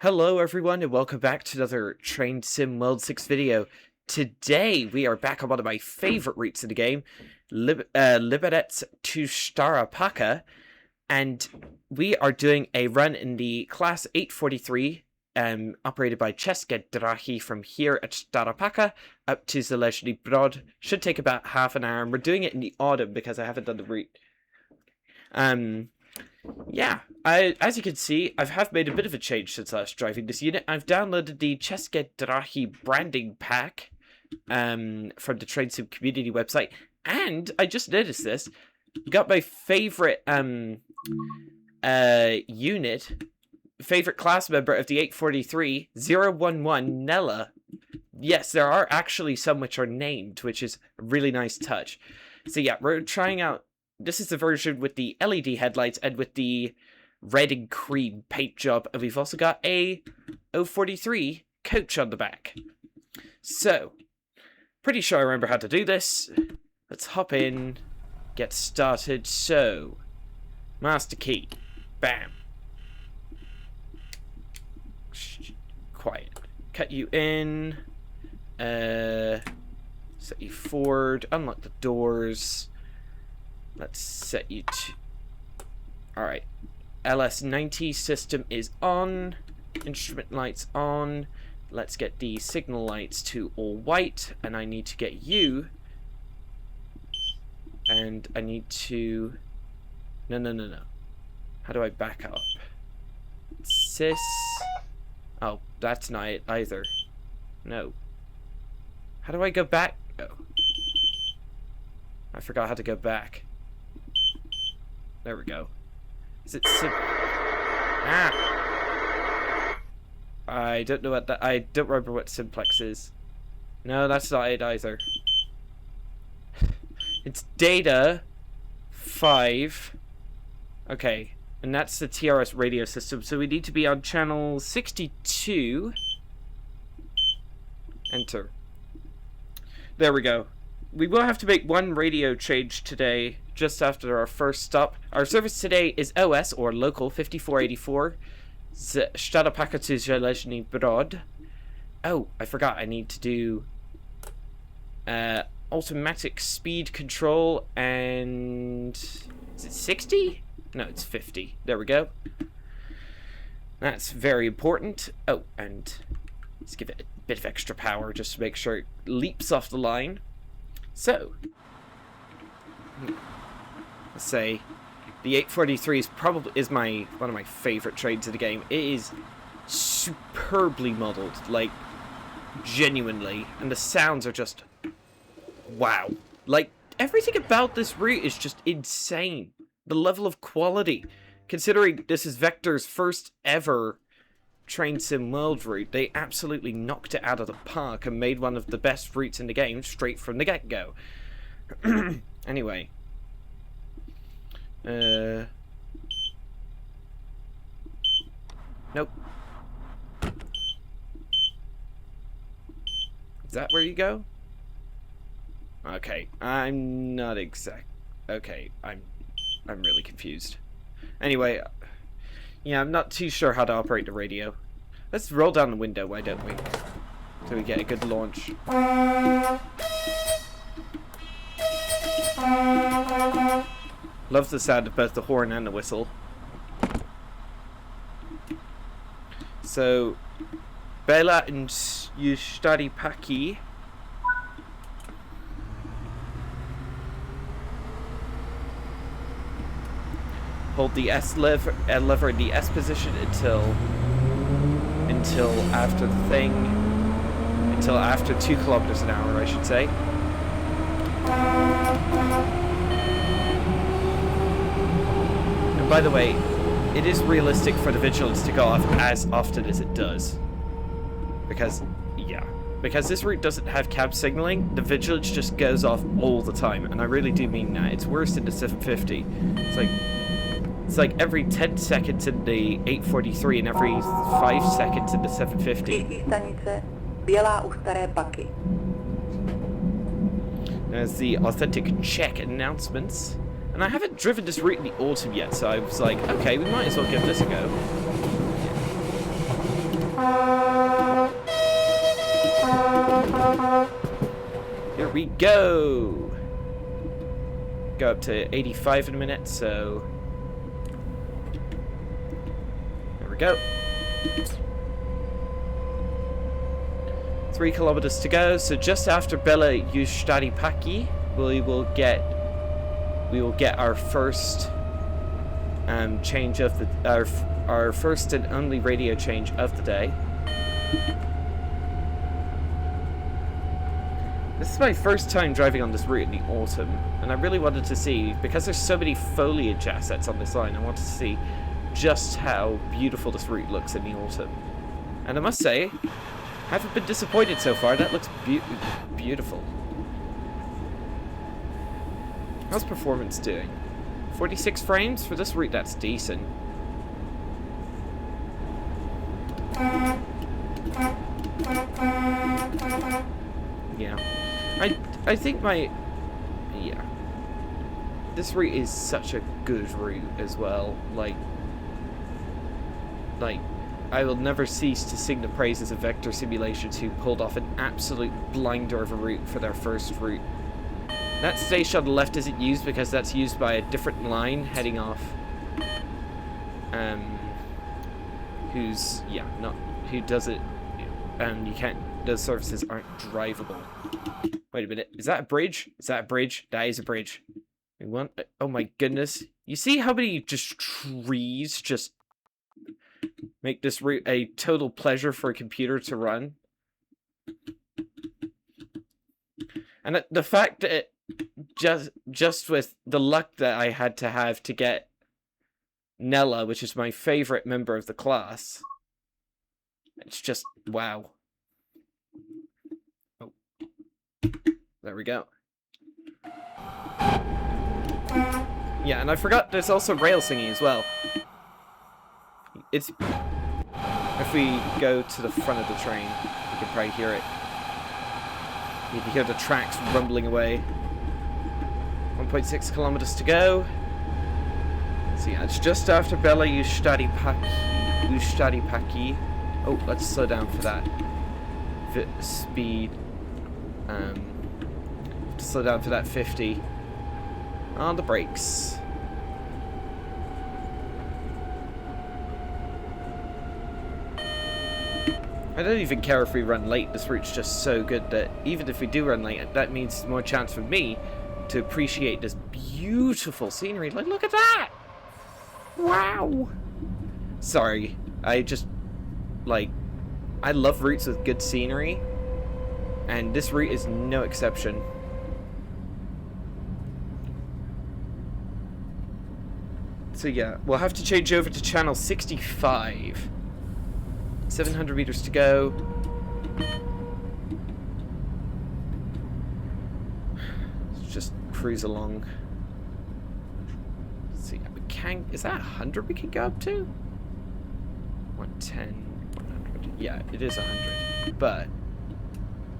Hello everyone and welcome back to another Train Sim World 6 video. Today we are back on one of my favourite routes in the game, Liberec to Stara, Paka, and we are doing a run in the class 843, operated by Zelezny from here at Stara, Paka, up to Zelezny Broad. Should take about half an hour, and we're doing it in the autumn because I haven't done the route. Yeah, as you can see, I have made a bit of a change since last driving this unit. I've downloaded the Zelezny branding pack from the Train Sim community website, and I just noticed this. Got my favorite favorite class member of the 843, 011 Nella. Yes, there are actually some which are named, which is a really nice touch. So yeah, we're trying out. This is the version with the LED headlights and with the red and cream paint job. And we've also got a 043 coach on the back. So, pretty sure I remember how to do this. Let's hop in, get started. So, master key. Bam. Shh, quiet. Cut you in. Set you forward. Unlock the doors. Let's set you to... Alright. LS90 system is on. Instrument lights on. Let's get the signal lights to all white. And I need to get you. And I need to... No. How do I back up? Sys. Oh, that's not it either. No. How do I go back? Oh. I forgot how to go back. There we go. Is it I don't know what that... I don't remember what simplex is. No, that's not it either. It's data 5. Okay. And that's the TRS radio system. So we need to be on channel 62. Enter. There we go. We will have to make one radio change today, just after our first stop. Our service today is OS, or local, 5484, Stara Paka to Zelezny Broad. Oh, I forgot, I need to do automatic speed control, and... is it 60? No, it's 50. There we go. That's very important. Oh, and let's give it a bit of extra power, just to make sure it leaps off the line. So, let's say the 843 is one of my favorite trains in the game. It is superbly modeled, like genuinely, and the sounds are just wow. Like everything about this route is just insane. The level of quality, considering this is Vector's first ever Train Sim World route, they absolutely knocked it out of the park and made one of the best routes in the game straight from the get-go. Anyway. Nope. Is that where you go? Okay, I'm not exact. Okay, I'm really confused. Anyway, yeah, I'm not too sure how to operate the radio. Let's roll down the window, why don't we? So we get a good launch. Love the sound of both the horn and the whistle. So, Bella and Stara Paki. Hold the S lever in the S position until after the thing, until after 2 kilometers an hour, I should say. And by the way, it is realistic for the vigilance to go off as often as it does, because this route doesn't have cab signaling. The vigilance just goes off all the time, and I really do mean that. It's worse in the 750. It's like every 10 seconds in the 843 and every 5 seconds in the 750. There's the authentic Czech announcements. And I haven't driven this route in the autumn yet, so I was like, okay, we might as well give this a go. we go. Go up to 85 in a minute, so there we go. 3 kilometers to go, so just after Bela Stara Paki, we will get our first change of the our first and only radio change of the day. This is my first time driving on this route in the autumn, and I really wanted to see, because there's so many foliage assets on this line, I wanted to see just how beautiful this route looks in the autumn. And I must say, I haven't been disappointed so far. That looks beautiful. How's performance doing? 46 frames for this route, that's decent. Yeah. I think yeah. This route is such a good route as well. Like I will never cease to sing the praises of Vector Simulations, who pulled off an absolute blinder of a route for their first route. That station on the left isn't used because that's used by a different line heading off. Who does it, you can't, those services aren't drivable. Wait a minute, is that a bridge? Is that a bridge? That is a bridge. Oh my goodness. You see how many just trees just make this route a total pleasure for a computer to run? And the fact that just with the luck that I had to have to get Nella, which is my favorite member of the class, it's just wow. Oh, there we go. Yeah, and I forgot there's also rail singing as well. It's, if we go to the front of the train, you can probably hear it. You can hear the tracks rumbling away. 1.6 kilometers to go. So yeah, it's just after Bela Stara Paki. Oh, let's slow down for that speed. Slow down for that 50. On the brakes. I don't even care if we run late. This route's just so good that even if we do run late, that means more chance for me to appreciate this beautiful scenery. Like, look at that! Wow! Sorry, I love routes with good scenery, and this route is no exception. So yeah, we'll have to change over to channel 65. 700 meters to go. Let's just cruise along. Let's see, we can, is that 100 we can go up to? 110, 100. Yeah, it is 100. But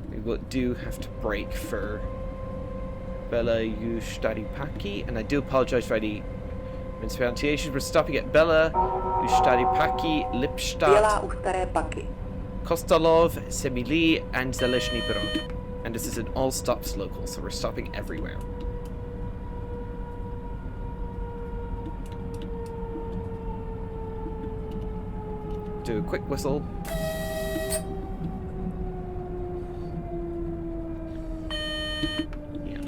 we do have to brake for Bela Stara Paki, and I do apologize for any mispronunciations. We're stopping at Bela Stara Paki, Lipstadt, Kostalov, Semily, and Zelezny. And this is an all stops local, so we're stopping everywhere. Do a quick whistle. Yeah.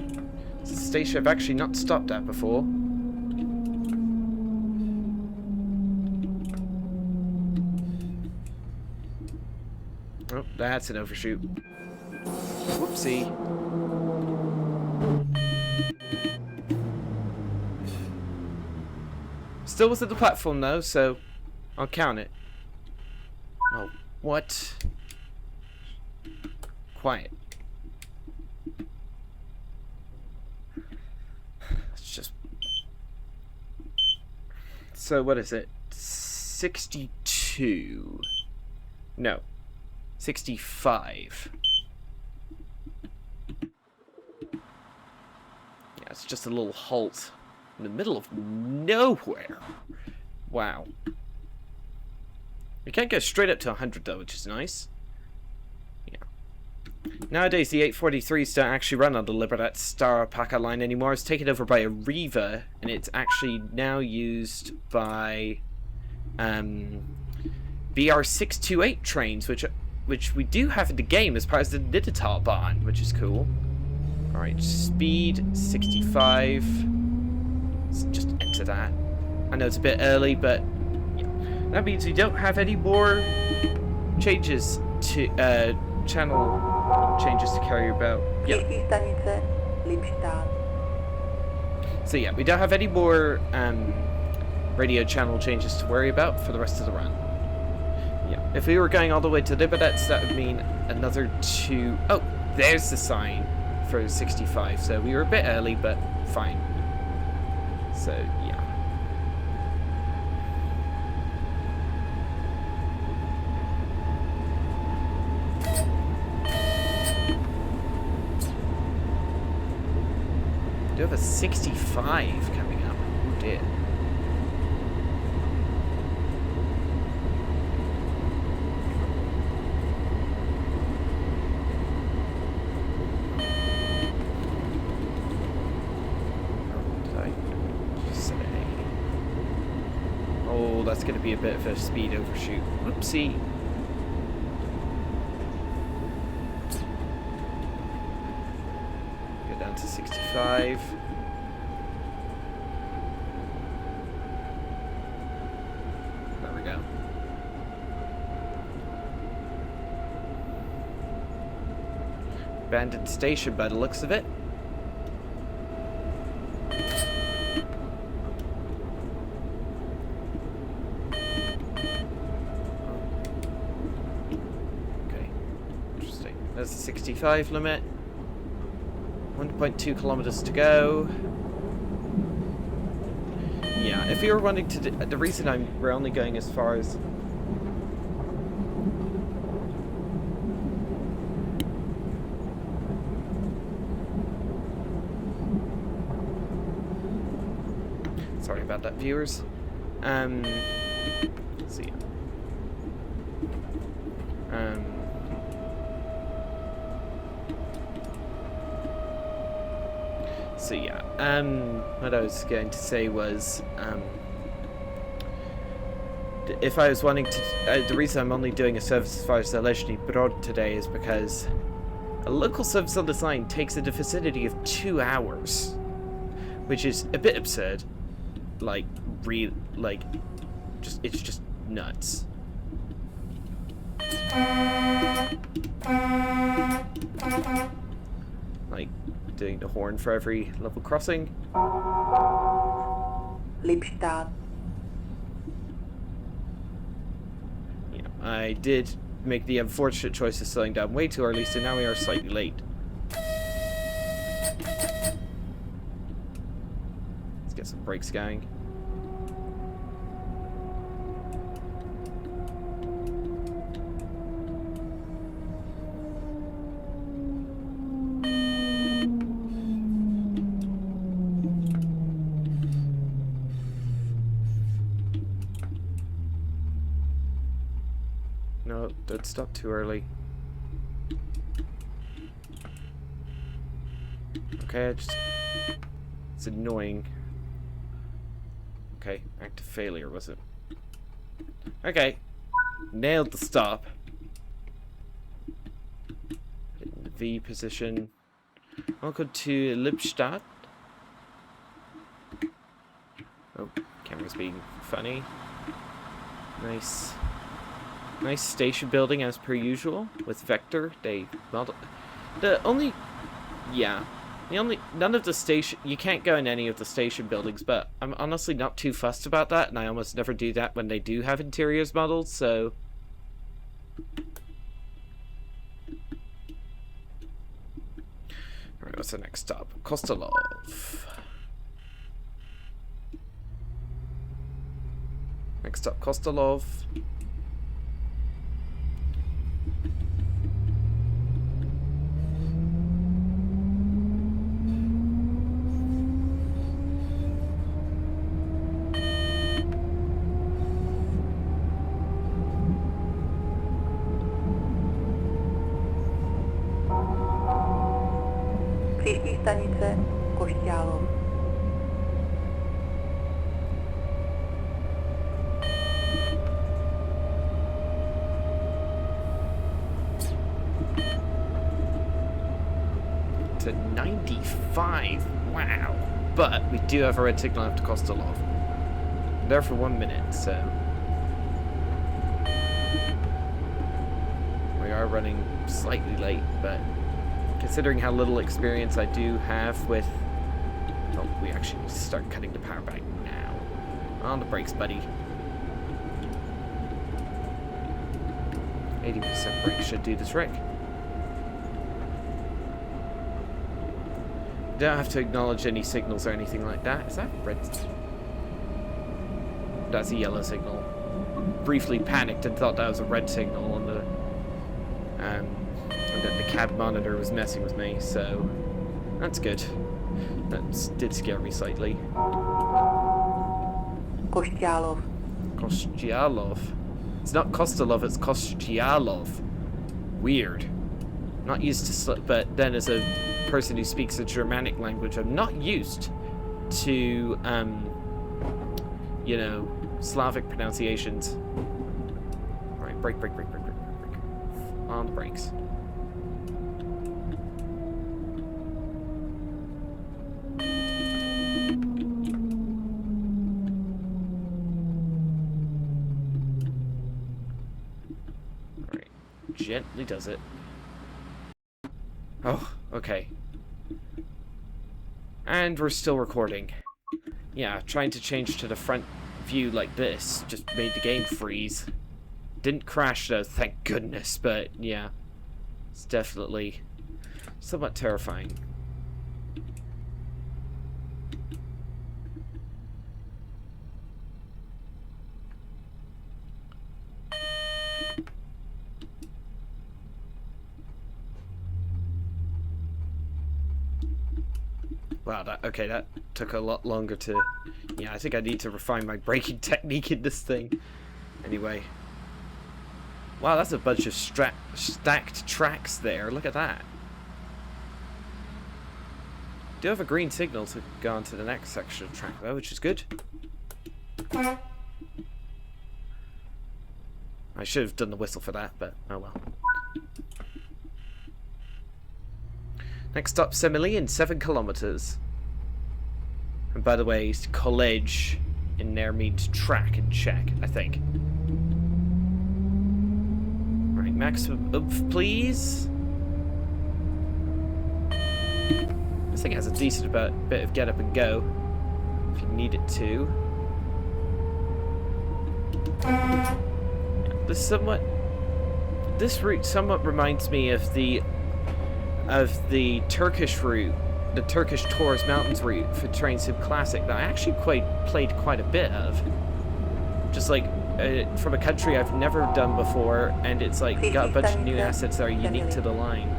It's a station I've actually not stopped at before. Oh, that's an overshoot. Whoopsie. Still within the platform though, so I'll count it. Oh, what? Quiet. It's just... So what is it? 62. No. 65. Yeah, it's just a little halt in the middle of nowhere. Wow. We can't go straight up to 100 though, which is nice. Yeah. Nowadays, the 843s don't actually run on the Liberec Stara Paka line anymore. It's taken over by a Riva, and it's actually now used by BR628 trains, which we do have in the game as part of the Niditaban, which is cool. Alright, speed 65. Let's just enter that. I know it's a bit early, but yeah. That means we don't have any more changes to channel changes to carry about. Yeah. So yeah, we don't have any more radio channel changes to worry about for the rest of the run. Yeah. If we were going all the way to Liberec, that would mean another 2. Oh, there's the sign for 65. So we were a bit early, but fine. So yeah. We have a 65 coming up. Oh dear. Oh, that's going to be a bit of a speed overshoot. Whoopsie. Go down to 65. There we go. Abandoned station by the looks of it. There's the 65 limit. 1.2 kilometers to go. Yeah, if you were wanting to... the reason we're only going as far as... Sorry about that, viewers. Let's see. So yeah, what I was going to say was, if I was wanting to, the reason I'm only doing a service as far as Zelezny Broad today is because a local service on this line takes in the vicinity of 2 hours, which is a bit absurd. Like, it's just nuts. Like, doing the horn for every level crossing. Liebstadt. Yeah, I did make the unfortunate choice of slowing down way too early, so now we are slightly late. Let's get some brakes going. No, don't stop too early. Okay, it's annoying. Okay, active failure, was it? Okay, nailed the stop. In the V position. Welcome to Liebstadt. Oh, camera's being funny. Nice. Nice station building as per usual with Vector. They model none of the station, you can't go in any of the station buildings, but I'm honestly not too fussed about that, and I almost never do that when they do have interiors modeled, so alright, what's the next stop? Kostelov. Next stop, Kostelov. stanice Košťálov. To 95. Wow. But we do have a red signal after Kostelov. There for 1 minute, so we are running slightly late, but considering how little experience I do have with... Oh, we actually need to start cutting the power back now. On the brakes, buddy. 80% brake should do the trick. Don't have to acknowledge any signals or anything like that. Is that red? That's a yellow signal. Briefly panicked and thought that was a red signal on the and that the cab monitor was messing with me, so that's good. That did scare me slightly. Košťálov. Košťálov. It's not Kostelov, it's Košťálov. Weird. Not used to, but then as a person who speaks a Germanic language, I'm not used to, you know, Slavic pronunciations. Right, brake. On the brakes. Right, gently does it. Oh, okay. And we're still recording. Yeah, trying to change to the front view like this just made the game freeze. Didn't crash though, thank goodness, but yeah. It's definitely somewhat terrifying. Wow, that took a lot longer to... Yeah, I think I need to refine my braking technique in this thing. Anyway. Wow, that's a bunch of stacked tracks there. Look at that. Do have a green signal to go on to the next section of track, though, which is good. I should have done the whistle for that, but oh well. Next stop, Semilly, 7 kilometers. And by the way, college in there means track in Czech, I think. Right, maximum oomph, please. This thing has a decent bit of get up and go, if you need it to. This route somewhat reminds me of the Turkish route, the Turkish Taurus Mountains route for Train Sim Classic that I actually played quite a bit of. Just like from a country I've never done before, and it's like got a bunch of new assets that are unique to the line,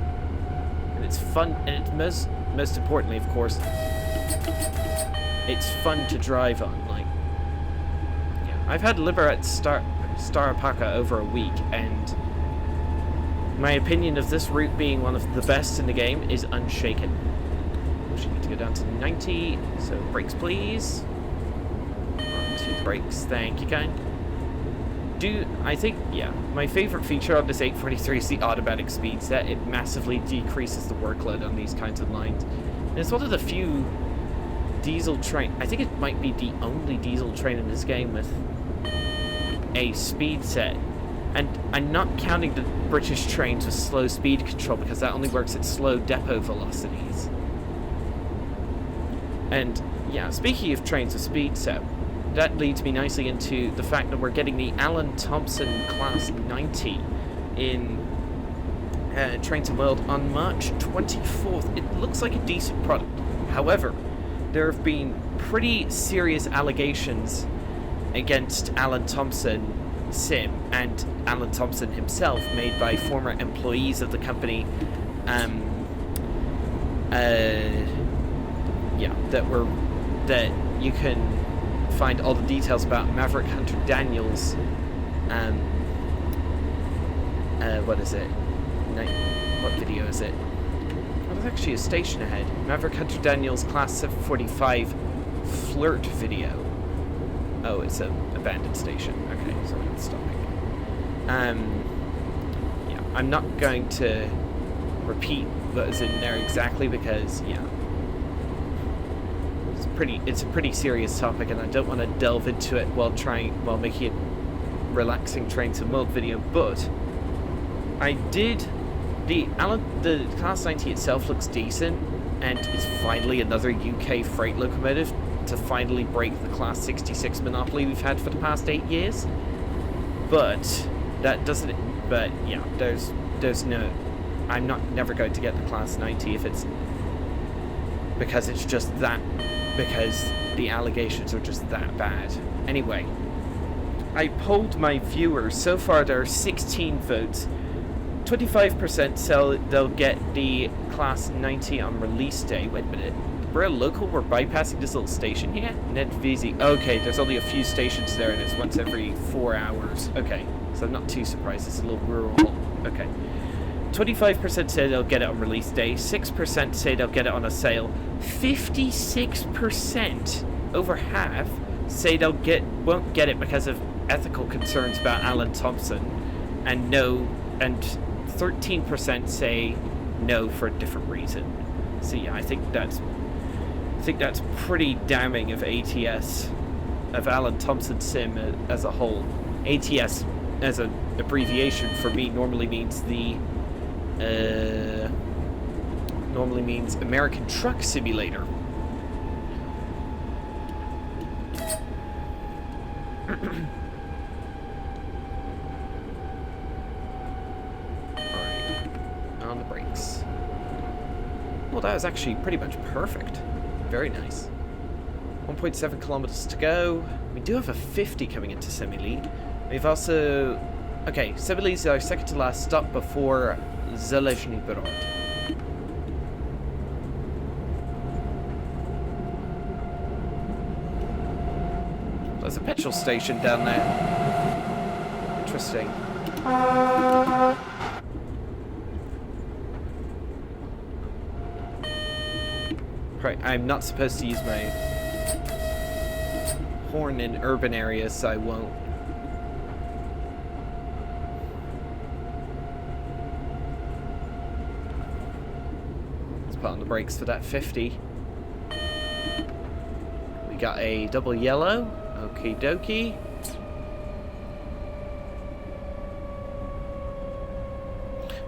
and it's fun. And it's most importantly, of course, it's fun to drive on. Like, yeah, I've had Liberec Stara Paka over a week, and my opinion of this route being one of the best in the game is unshaken. We need to go down to 90, so brakes please. On to the brakes, thank you, kind. I think, yeah, my favorite feature on this 843 is the automatic speed set. It massively decreases the workload on these kinds of lines. And it's one of the few diesel train, I think it might be the only diesel train in this game with a speed set. And I'm not counting the British trains with slow speed control, because that only works at slow depot velocities. And yeah, speaking of trains with speed set, that leads me nicely into the fact that we're getting the Alan Thompson Class 90 in Train Sim World on March 24th. It looks like a decent product. However, there have been pretty serious allegations against Alan Thompson Sim and Alan Thompson himself, made by former employees of the company, yeah, that you can find all the details about Maverick Hunter Daniels, what is it? What video is it? Oh, there's actually a station ahead. Maverick Hunter Daniels Class 745 flirt video. Oh, it's an abandoned station. Okay, so we're not stopping. Yeah, I'm not going to repeat what is in there exactly because, yeah, it's a pretty serious topic, and I don't want to delve into it while making it relaxing train sim world video. But I did the Class 90 itself looks decent, and it's finally another UK freight locomotive to finally break the Class 66 monopoly we've had for the past 8 years. But that doesn't. But yeah, there's no. I'm never going to get the Class 90 if it's because it's just that. Because the allegations are just that bad. Anyway, I polled my viewers. So far, there are 16 votes. 25% say they'll get the Class 90 on release day. Wait a minute. We're a local. We're bypassing this little station here. Netvizi. Okay, there's only a few stations there, and it's once every 4 hours. Okay, so I'm not too surprised. It's a little rural. Okay. 25% say they'll get it on release day. 6% say they'll get it on a sale. 56%, over half, say won't get it because of ethical concerns about Alan Thompson, and 13% say no for a different reason. So yeah, I think that's pretty damning of ATS, of Alan Thompson Sim as a whole. ATS as an abbreviation for me normally means American Truck Simulator. Alright, on the brakes. Well, that was actually pretty much perfect. Very nice. 1.7 kilometers to go. We do have a 50 coming into semi-lead. We've also... Okay, semi-lead is our second to last stop before Zelezny. There's a petrol station down there. Interesting. Right, I'm not supposed to use my horn in urban areas, so I won't. Let's put on the brakes for that 50. We got a double yellow. Okie dokie.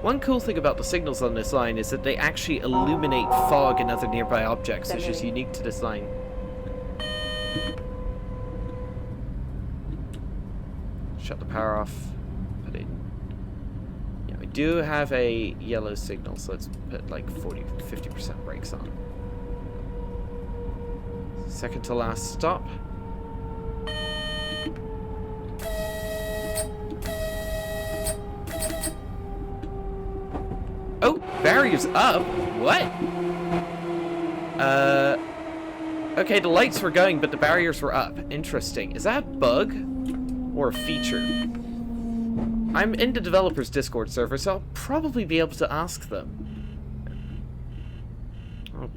One cool thing about the signals on this line is that they actually illuminate fog and other nearby objects, which is unique to this line. Shut the power off. Put it. Yeah, we do have a yellow signal, so let's put like 50% brakes on. Second to last stop. Oh, barriers up? What? Okay, the lights were going, but the barriers were up. Interesting. Is that a bug or a feature? I'm in the developers Discord server, so I'll probably be able to ask them. Oh,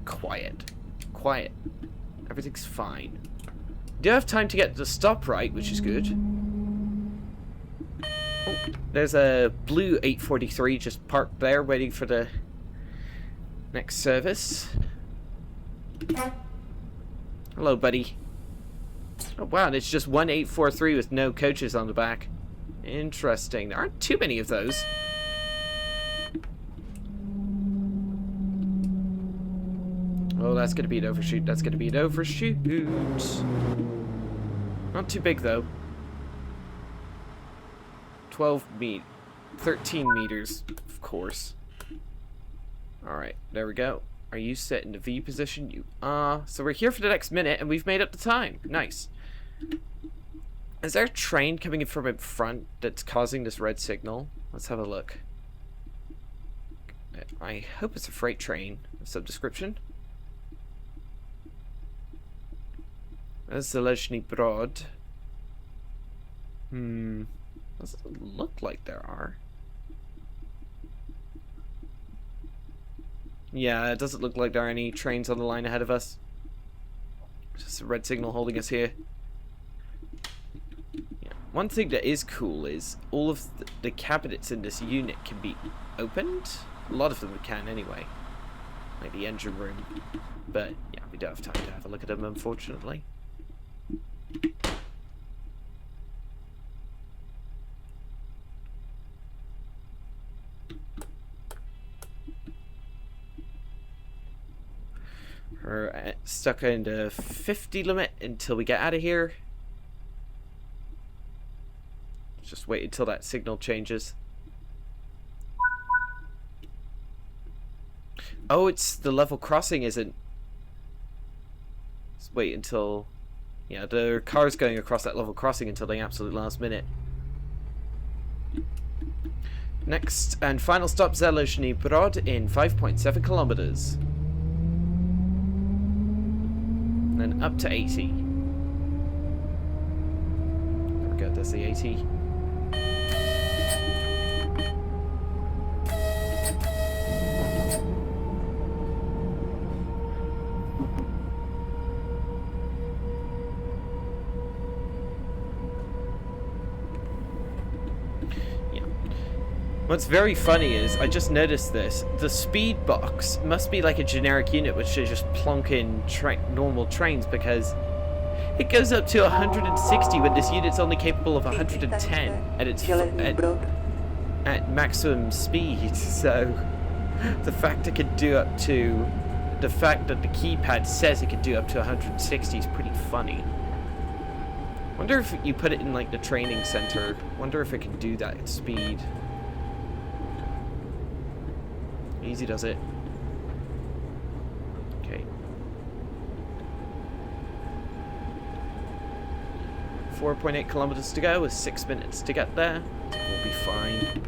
quiet. Quiet. Everything's fine. Do have time to get the stop right, which is good. Oh, there's a blue 843 just parked there waiting for the next service. Hello, buddy. Oh, wow, and it's just one 843 with no coaches on the back. Interesting. There aren't too many of those. Oh, that's going to be an overshoot. That's going to be an overshoot. Not too big, though. 13 meters, of course. Alright, there we go. Are you set in the V position? You are. So we're here for the next minute, and we've made up the time. Nice. Is there a train coming in from in front that's causing this red signal? Let's have a look. I hope it's a freight train of some description. That's Zelezny Broad. Doesn't look like there are. Yeah, it doesn't look like there are any trains on the line ahead of us. Just a red signal holding us here. Yeah. One thing that is cool is all of the cabinets in this unit can be opened. A lot of them can anyway. Like the engine room. But yeah, we don't have time to have a look at them, unfortunately. We're stuck in the 50 limit until we get out of here. Just wait until that signal changes. Oh, it's the level crossing isn't. Let's wait until... Yeah, the car's going across that level crossing until the absolute last minute. Next and final stop, Zelezny Brod in 5.7 kilometers. And up to 80. There we go, there's the 80. What's very funny is, I just noticed this, the speed box must be like a generic unit which they just plonk in normal trains, because it goes up to 160 when this unit's only capable of 110 at its at maximum speed. So the fact it could do up to, the fact that the keypad says it could do up to 160 is pretty funny. Wonder if you put it in like the training center, wonder if it can do that at speed. Easy does it. Okay. 4.8 kilometers to go with 6 minutes to get there. We'll be fine.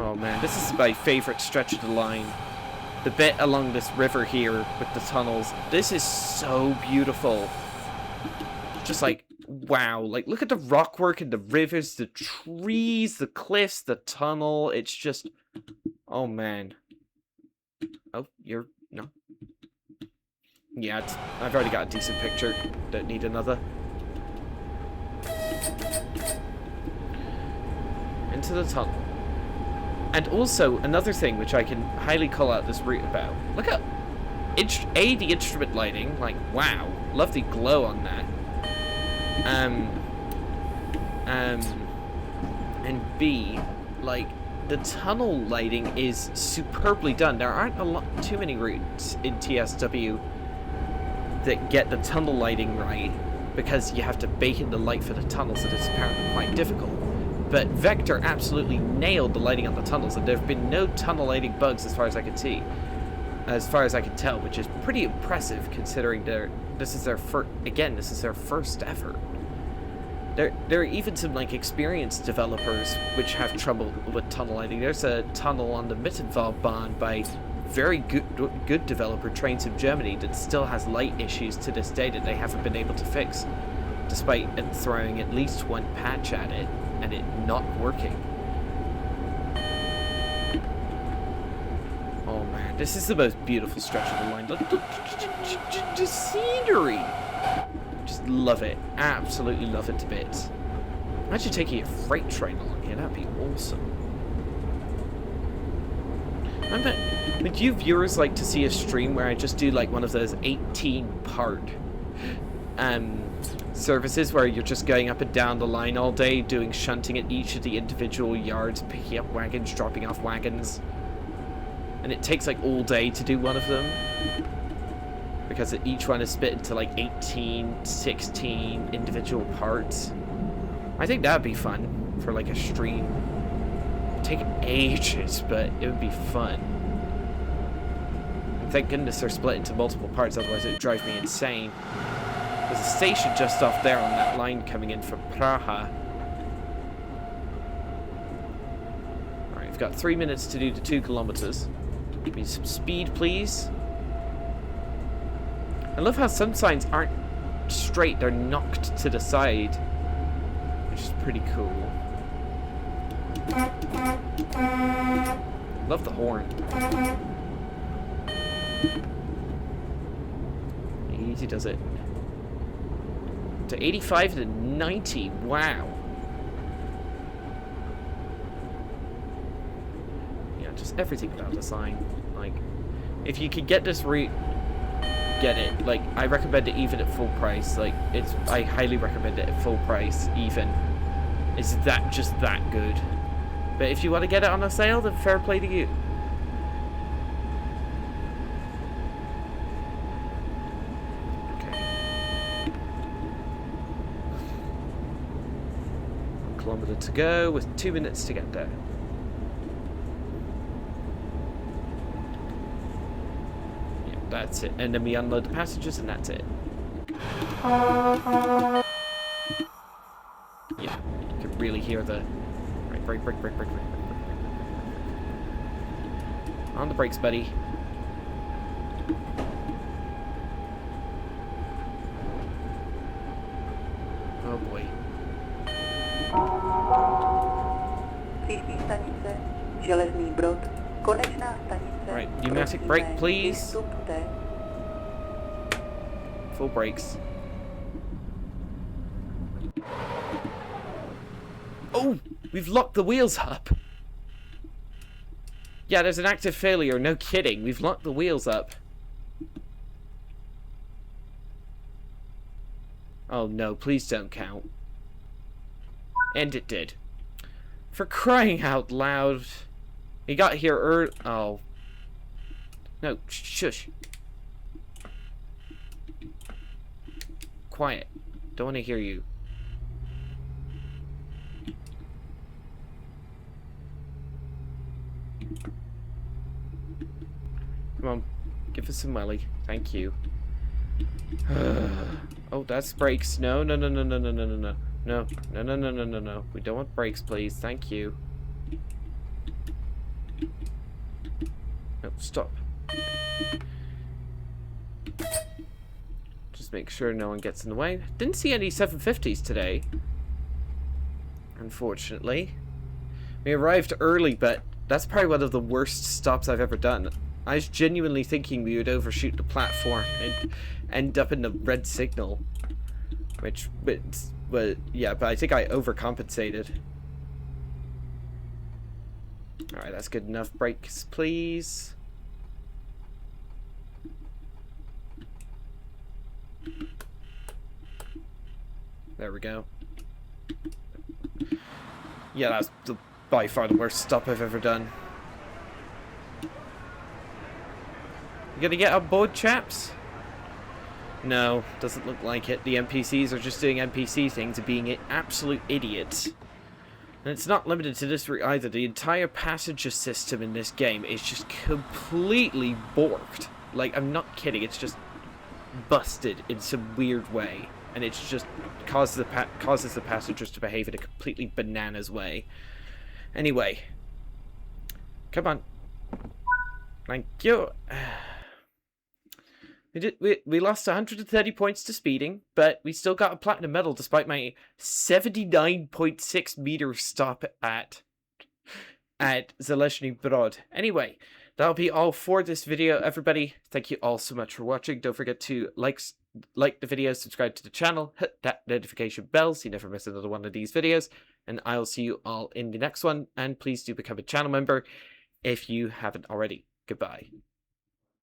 Oh man, this is my favorite stretch of the line. The bit along this river here with the tunnels. This is so beautiful. Just like, wow. Like, look at the rockwork and the rivers, the trees, the cliffs, the tunnel. It's just, oh man. Oh, you're, no. Yeah, I've already got a decent picture. Don't need another. Into the tunnel. And also, another thing which I can highly call out this route about. Look at the instrument lighting. Like, wow. Love the glow on that. And B, like, the tunnel lighting is superbly done. There aren't too many routes in TSW that get the tunnel lighting right, because you have to bake in the light for the tunnels, and it's apparently quite difficult. But Vector absolutely nailed the lighting on the tunnels, and there have been no tunnel lighting bugs as far as I can see. As far as I can tell, which is pretty impressive considering this is their first effort. There are even some like experienced developers which have trouble with tunnel lighting. There's a tunnel on the Mittenwaldbahn by very good developer Trains in Germany that still has light issues to this day that they haven't been able to fix, despite throwing at least one patch at it and it not working. Oh man, this is the most beautiful stretch of the line. Look, the scenery! Just love it. Absolutely love it to bits. Imagine taking a freight train along here. That'd be awesome. Would you viewers like to see a stream where I just do like one of those 18-part services where you're just going up and down the line all day, doing shunting at each of the individual yards, picking up wagons, dropping off wagons, and it takes like all day to do one of them because each one is split into like 18, 16 individual parts. I think that'd be fun for like a stream. It'd take ages, but it would be fun. And thank goodness they're split into multiple parts, otherwise it would drive me insane. There's a station just off there on that line coming in from Praha. Alright, we've got 3 minutes to do the 2 kilometers. Give me some speed, please. I love how some signs aren't straight, they're knocked to the side, which is pretty cool. Love the horn. Easy does it. To 85 to 90. Wow. Yeah, just everything about the sign. Like, if you could get this route, get it. Like, I recommend it even at full price. Like, I highly recommend it at full price, even. It's just that good. But if you want to get it on a sale, then fair play to you. Kilometer to go with 2 minutes to get there. Yeah, that's it. And then we unload the passengers and that's it. Yeah, you can really hear the... Right, brake. On the brakes, buddy. Oh boy. Příští stanice Železný Brod. Konečná stanice. Right, pneumatic brake, please. Vystupte. Full brakes. Oh, we've locked the wheels up. Yeah, there's an active failure. No kidding. We've locked the wheels up. Oh no, please don't count. And it did. For crying out loud. He got here early. Oh. No, shush. Quiet. Don't want to hear you. Come on. Give us some welly. Thank you. Oh, that's brakes. No. No. We don't want brakes, please. Thank you. No, stop. Just make sure no one gets in the way. Didn't see any 750s today. Unfortunately. We arrived early, but that's probably one of the worst stops I've ever done. I was genuinely thinking we would overshoot the platform and end up in the red signal. But yeah, but I think I overcompensated. Alright, that's good enough. Brakes, please. There we go. Yeah, that's by far the worst stop I've ever done. You gonna get on board, chaps? No, doesn't look like it. The NPCs are just doing NPC things and being absolute idiots. And it's not limited to this route either. The entire passenger system in this game is just completely borked. Like, I'm not kidding. It's just busted in some weird way. And it's just causes the passengers to behave in a completely bananas way. Anyway. Come on. Thank you. We lost 130 points to speeding, but we still got a platinum medal despite my 79.6 meter stop at Zelezny Brod. Anyway, that'll be all for this video, everybody. Thank you all so much for watching. Don't forget to like the video, subscribe to the channel, hit that notification bell so you never miss another one of these videos, and I'll see you all in the next one. And please do become a channel member if you haven't already. Goodbye.